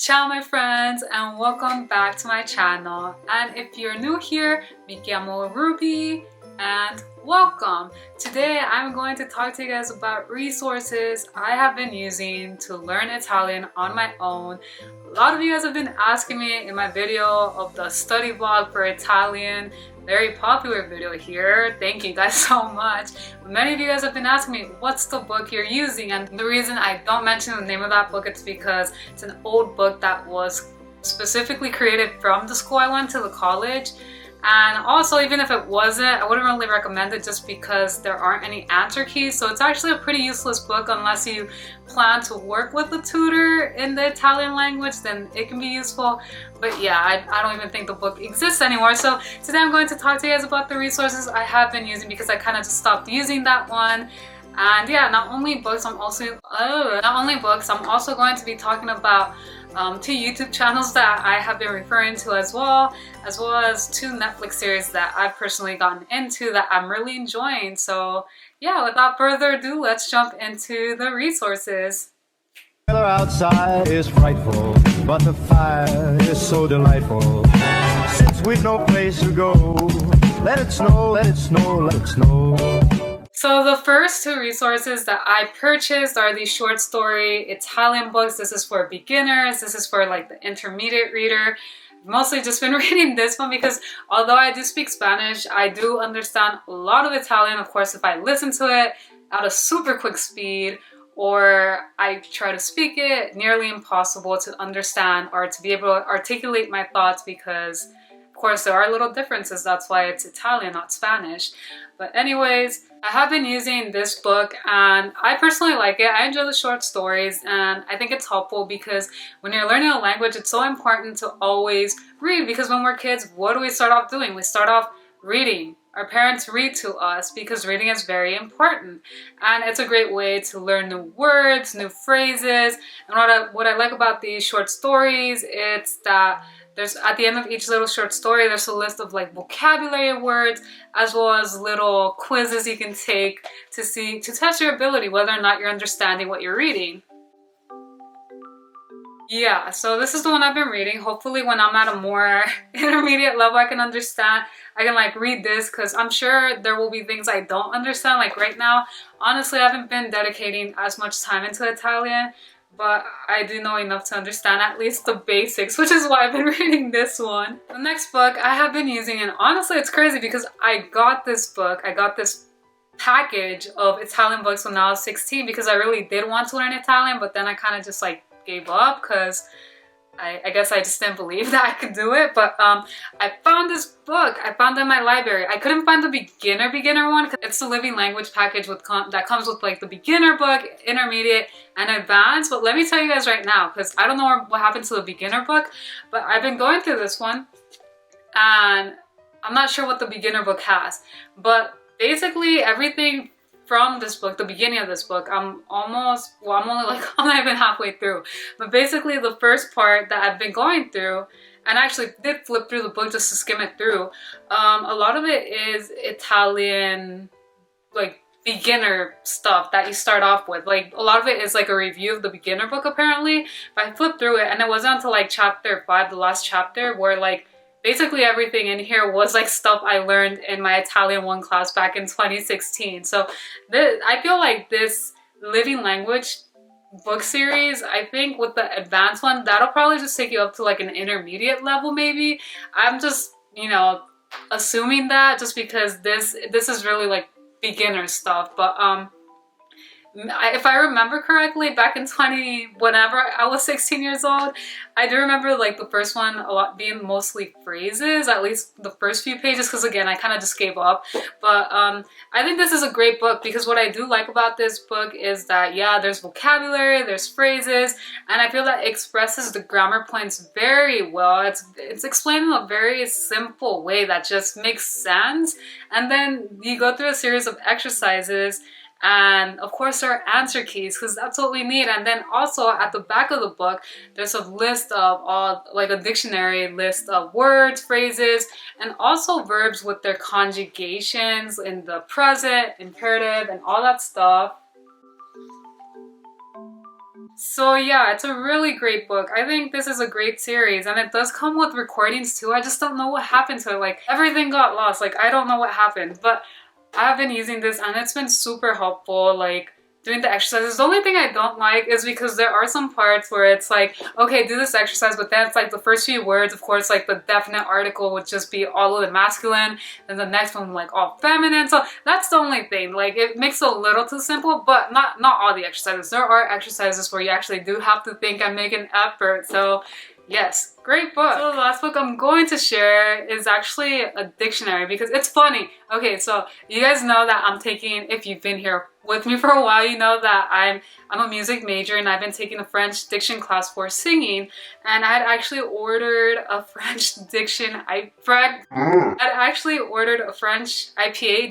Ciao my friends and welcome back to my channel, and if you're new here, mi chiamo Ruby and welcome. Today I'm going to talk to you guys about resources I have been using to learn Italian on my own. A lot of you guys have been asking me in my video of the study vlog for Italian, very popular video here. Thank you guys so much. Many of you guys have been asking me what's the book you're using, and the reason I don't mention the name of that book is because it's an old book that was specifically created from the school I went to, the college. And also, even if it wasn't, I wouldn't really recommend it just because there aren't any answer keys. So it's actually a pretty useless book unless you plan to work with a tutor in the Italian language, then it can be useful. But yeah, I don't even think the book exists anymore. So today I'm going to talk to you guys about the resources I have been using because I kind of just stopped using that one. And yeah, not only books, I'm also going to be talking about two YouTube channels that I have been referring to as well as two Netflix series that I've personally gotten into that I'm really enjoying. So yeah, without further ado, let's jump into the resources. The weather outside is frightful, but the fire is so delightful. Since we've no place to go, let it snow, let it snow, let it snow. So the first two resources that I purchased are these short story Italian books. This is for beginners. This is for like the intermediate reader. I've mostly just been reading this one because although I do speak Spanish, I do understand a lot of Italian. Of course, if I listen to it at a super quick speed or I try to speak it, nearly impossible to understand or to be able to articulate my thoughts because of course there are little differences. That's why it's Italian, not Spanish. But anyways, I have been using this book and I personally like it. I enjoy the short stories and I think it's helpful because when you're learning a language, it's so important to always read, because when we're kids, what do we start off doing? We start off reading. Our parents read to us because reading is very important, and it's a great way to learn new words, new phrases. And what I like about these short stories, it's that there's at the end of each little short story, there's a list of like vocabulary words as well as little quizzes you can take to test your ability, whether or not you're understanding what you're reading. Yeah, so this is the one I've been reading. Hopefully when I'm at a more intermediate level, I can understand. I can like read this because I'm sure there will be things I don't understand. Like right now, honestly, I haven't been dedicating as much time into Italian, but I do know enough to understand at least the basics, which is why I've been reading this one. The next book I have been using, and honestly it's crazy because I got this package of Italian books when I was 16 because I really did want to learn Italian, but then I kind of just like gave up because I guess I just didn't believe that I could do it. But I found this book. I found it in my library. I couldn't find the beginner one because it's the living language package that comes with like the beginner book, intermediate, and advanced. But let me tell you guys right now, because I don't know what happened to the beginner book, but I've been going through this one and I'm not sure what the beginner book has. But basically everything from this book, the beginning of this book, I'm not even halfway through. But basically the first part that I've been going through, and I actually did flip through the book just to skim it through, a lot of it is Italian, like beginner stuff that you start off with. Like a lot of it is like a review of the beginner book apparently, but I flipped through it and it wasn't until like chapter 5, the last chapter, where like basically everything in here was like stuff I learned in my Italian 1 class back in 2016. So I feel like this living language book series, I think with the advanced one, that'll probably just take you up to like an intermediate level maybe. I'm just, assuming that just because this is really like beginner stuff. But if I remember correctly, back in whenever I was 16 years old, I do remember like the first one a lot being mostly phrases, at least the first few pages, because again, I kind of just gave up. But I think this is a great book because what I do like about this book is that, yeah, there's vocabulary, there's phrases, and I feel that it expresses the grammar points very well. It's explained in a very simple way that just makes sense. And then you go through a series of exercises, and of course there are answer keys because that's what we need. And then also at the back of the book there's a list of all, like a dictionary list of words, phrases, and also verbs with their conjugations in the present, imperative, and all that stuff. So yeah, it's a really great book. I think this is a great series, and it does come with recordings too. I just don't know what happened to it. Like everything got lost. Like I don't know what happened, but I've been using this and it's been super helpful. Like doing the exercises. The only thing I don't like is because there are some parts where it's like, okay, do this exercise, but then it's like the first few words, of course, like the definite article would just be all of the masculine, and the next one like all feminine. So that's the only thing. Like it makes it a little too simple, but not all the exercises. There are exercises where you actually do have to think and make an effort. So yes, great book. So the last book I'm going to share is actually a dictionary because it's funny. Okay, so you guys know that I'm taking, if you've been here with me for a while, you know that I'm a music major and I've been taking a French diction class for singing, and I had actually ordered a French IPA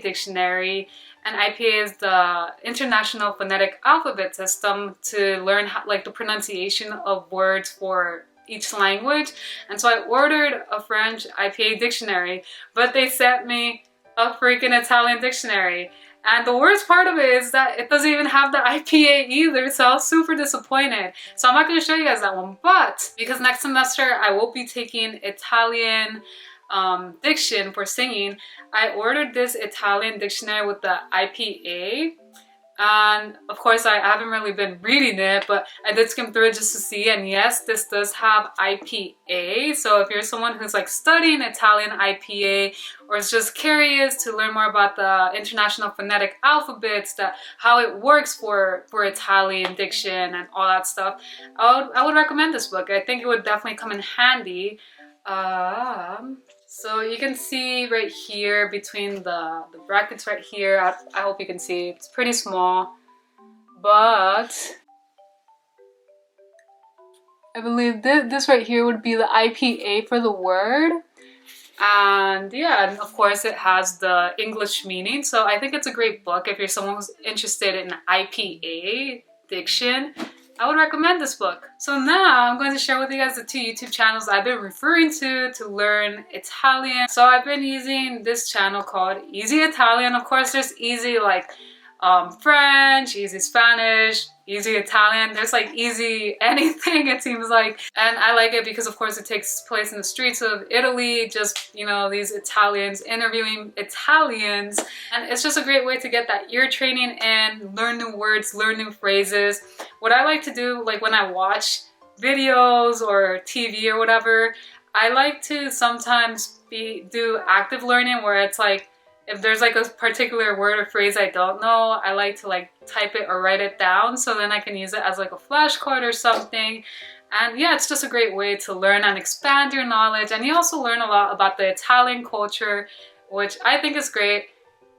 dictionary. And IPA is the International Phonetic Alphabet System to learn how, like the pronunciation of words for each language. And so I ordered a French IPA dictionary, but they sent me a freaking Italian dictionary. And the worst part of it is that it doesn't even have the IPA either, so I was super disappointed. So I'm not going to show you guys that one, but because next semester I will be taking Italian diction for singing, I ordered this Italian dictionary with the IPA. And of course I haven't really been reading it, but I did skim through it just to see, and yes, this does have IPA. So if you're someone who's like studying Italian IPA or is just curious to learn more about the International Phonetic Alphabets, how it works for Italian diction and all that stuff, I would recommend this book. I think it would definitely come in handy. So you can see right here between the brackets right here, I hope you can see, it's pretty small, but I believe this right here would be the IPA for the word. And yeah, and of course it has the English meaning. So I think it's a great book if you're someone who's interested in IPA diction. I would recommend this book. So now I'm going to share with you guys the 2 YouTube channels I've been referring to learn Italian. So I've been using this channel called Easy Italian. Of course, there's easy like French, easy Spanish, easy Italian. There's like easy anything, it seems like. And I like it because of course it takes place in the streets of Italy, just, you know, these Italians interviewing Italians. And it's just a great way to get that ear training and learn new words, learn new phrases. What I like to do, like when I watch videos or TV or whatever, I like to sometimes do active learning where it's like, if there's like a particular word or phrase I don't know, I like to like type it or write it down so then I can use it as like a flashcard or something. And yeah, it's just a great way to learn and expand your knowledge. And you also learn a lot about the Italian culture, which I think is great.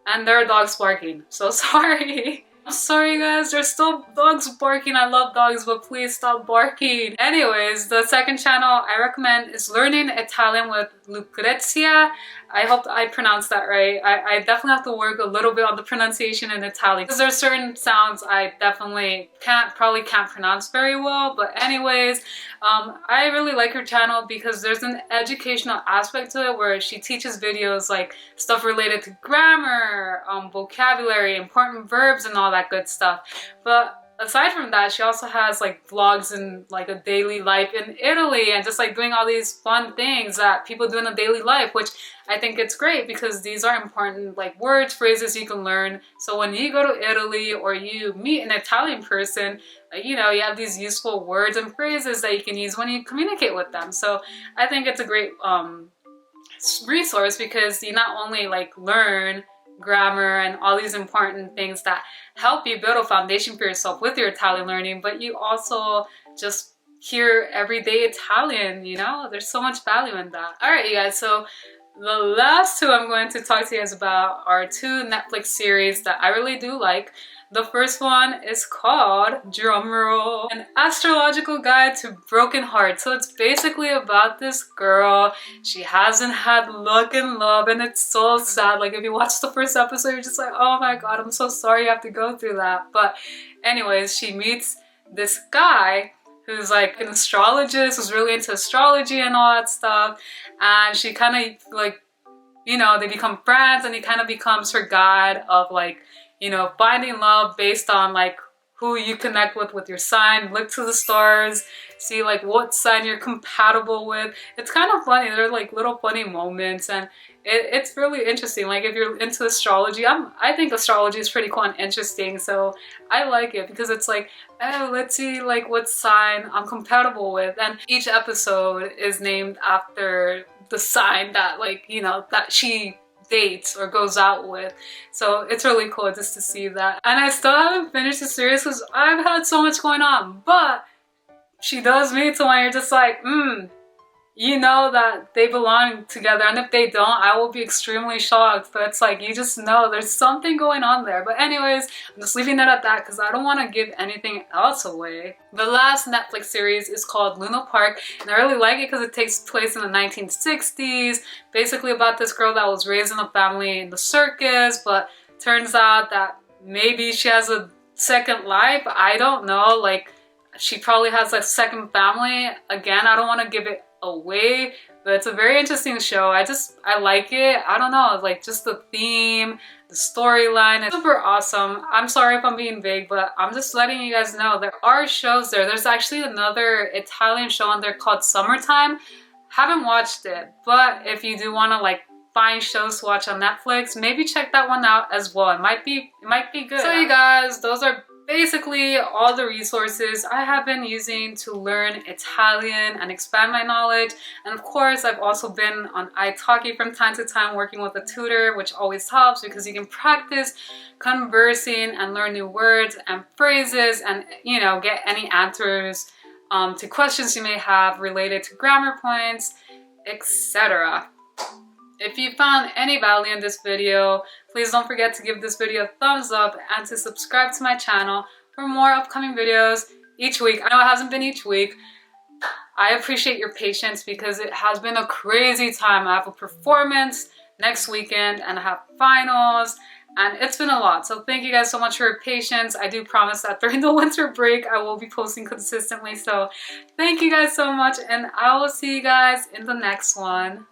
And there are dogs barking, so sorry. I'm sorry guys, there's still dogs barking. I love dogs, but please stop barking. Anyways, the second channel I recommend is Learning Italian with Lucrezia. I hope I pronounced that right. I definitely have to work a little bit on the pronunciation in Italian because there's certain sounds I definitely probably can't pronounce very well. But anyways, I really like her channel because there's an educational aspect to it where she teaches videos like stuff related to grammar, vocabulary, important verbs, and all that good stuff. But aside from that, she also has like vlogs and like a daily life in Italy and just like doing all these fun things that people do in a daily life, which I think it's great because these are important like words, phrases you can learn. So when you go to Italy or you meet an Italian person, you know, you have these useful words and phrases that you can use when you communicate with them. So I think it's a great resource because you not only like learn grammar and all these important things that help you build a foundation for yourself with your Italian learning, but you also just hear everyday Italian, you know? There's so much value in that. All right, you guys, so the last 2 I'm going to talk to you guys about are 2 Netflix series that I really do like. The first one is called, drumroll, An Astrological Guide to Broken Hearts. So it's basically about this girl. She hasn't had luck in love and it's so sad. Like if you watch the first episode, you're just like, oh my god, I'm so sorry you have to go through that. But anyways, she meets this guy who's like an astrologist, who's really into astrology and all that stuff. And she kind of like, you know, they become friends and he kind of becomes her guide of like, you know, finding love based on like who you connect with your sign. Look to the stars, see like what sign you're compatible with. It's kind of funny. There are like little funny moments, and it's really interesting. Like if you're into astrology, I think astrology is pretty cool and interesting, so I like it because it's like, oh, let's see like what sign I'm compatible with, and each episode is named after the sign that, like, you know, that she dates or goes out with. So it's really cool just to see that. And I still haven't finished the series because I've had so much going on, but she does meet someone you're just like, you know that they belong together, and if they don't, I will be extremely shocked. But it's like, you just know there's something going on there. But anyways, I'm just leaving it at that because I don't want to give anything else away. The last Netflix series is called Luna Park, and I really like it because it takes place in the 1960s, basically about this girl that was raised in a family in the circus, but turns out that maybe she has a second life. I don't know, like she probably has a second family. Again, I don't want to give it away, but it's a very interesting show. I like it. I don't know, like just the theme, the storyline is super awesome. I'm sorry if I'm being vague, but I'm just letting you guys know there are shows there. There's actually another Italian show on there called Summertime. Haven't watched it, but if you do want to like find shows to watch on Netflix, maybe check that one out as well. It might be good. So you guys, those are basically all the resources I have been using to learn Italian and expand my knowledge. And of course, I've also been on italki from time to time working with a tutor, which always helps because you can practice conversing and learn new words and phrases, and, you know, get any answers to questions you may have related to grammar points, etc. If you found any value in this video, please don't forget to give this video a thumbs up and to subscribe to my channel for more upcoming videos each week. I know it hasn't been each week. I appreciate your patience because it has been a crazy time. I have a performance next weekend and I have finals, and it's been a lot. So thank you guys so much for your patience. I do promise that during the winter break, I will be posting consistently. So thank you guys so much, and I will see you guys in the next one.